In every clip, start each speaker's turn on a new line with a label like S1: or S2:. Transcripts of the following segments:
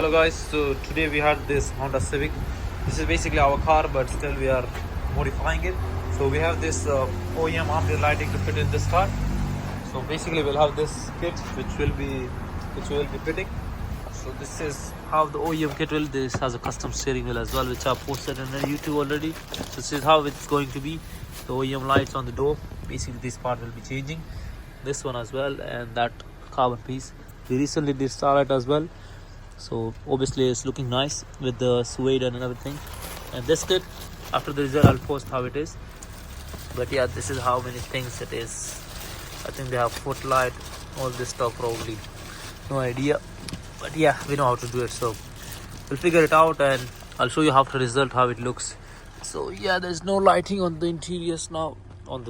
S1: Hello guys, so today we had this Honda Civic. This is basically our car, but still we are modifying it. So we have this OEM ambient lighting to fit in this car. So basically we'll have this kit which will be fitting. So this is how the OEM kit will. This has a custom steering wheel as well, which I posted on YouTube already. So this is how it's going to be. The OEM lights on the door. Basically this part will be changing. This one as well, and that carbon piece. We recently did starlight as well. So obviously it's looking nice with the suede and everything. And this kit, after the result I'll post how it is. But yeah, this is how many things it is. I think they have footlight, all this stuff probably. No idea. But yeah, we know how to do it. So we'll figure it out and I'll show you after result how it looks. So yeah, there's no lighting on the interiors now.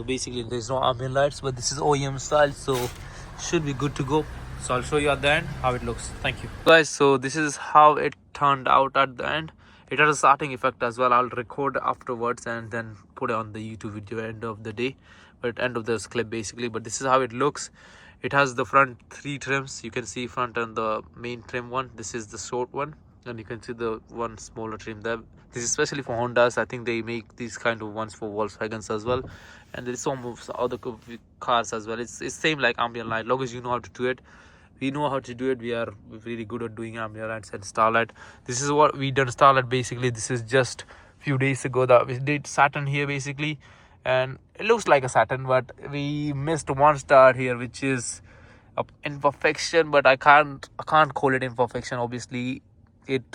S1: Basically there's no ambient lights, but this is OEM style, so should be good to go. So I'll show you at the end how it looks. Thank you guys. So this is how it turned out at the end. It has a starting effect as well. I'll record afterwards and then put it on the YouTube video end of the day, but end of this clip basically. But this is how it looks. It has the front 3 trims. You can see front and the main trim one. This is the short one, and you can see the one smaller trim there. This is especially for Hondas. I think they make these kind of ones for Volkswagens as well, and there is some other cars as well. It's same like ambient light. Long as you know how to do it, we know how to do it. We are really good at doing ambient lights and starlight. This is what we done starlight basically. This is just few days ago that we did Saturn here basically, and it looks like a Saturn, but we missed one star here, which is a imperfection. But I can't call it imperfection. Obviously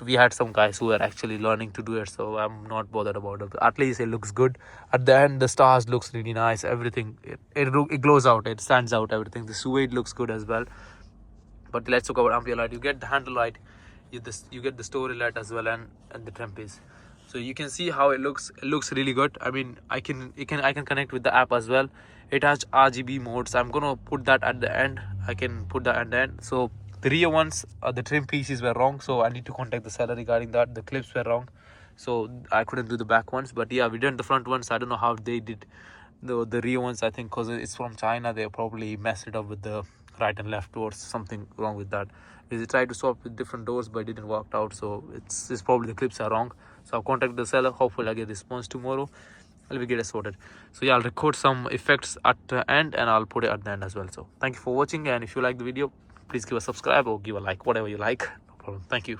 S1: we had some guys who were actually learning to do it, so I'm not bothered about it. At least it looks good. At the end the stars looks really nice. Everything it glows out, it stands out, everything. The suede looks good as well. But let's talk about ambient light. You get the handle light, you get the story light as well, and the trim piece. So you can see how it looks. It looks really good. I mean, I can connect with the app as well. It has RGB modes. I'm gonna put that at the end. I can put that at the end. So the rear ones, the trim pieces were wrong, so I need to contact the seller regarding that. The clips were wrong, so I couldn't do the back ones. But yeah, we did the front ones. I don't know how they did the rear ones. I think because it's from China, they probably messed it up with the right and left doors. Something wrong with that. They tried to swap with different doors, but it didn't work out. So it's probably the clips are wrong. So I'll contact the seller. Hopefully I get a response tomorrow. I'll get it sorted. So yeah, I'll record some effects at the end and I'll put it at the end as well. So thank you for watching, and if you like the video, please give a subscribe or give a like, whatever you like. No problem. Thank you.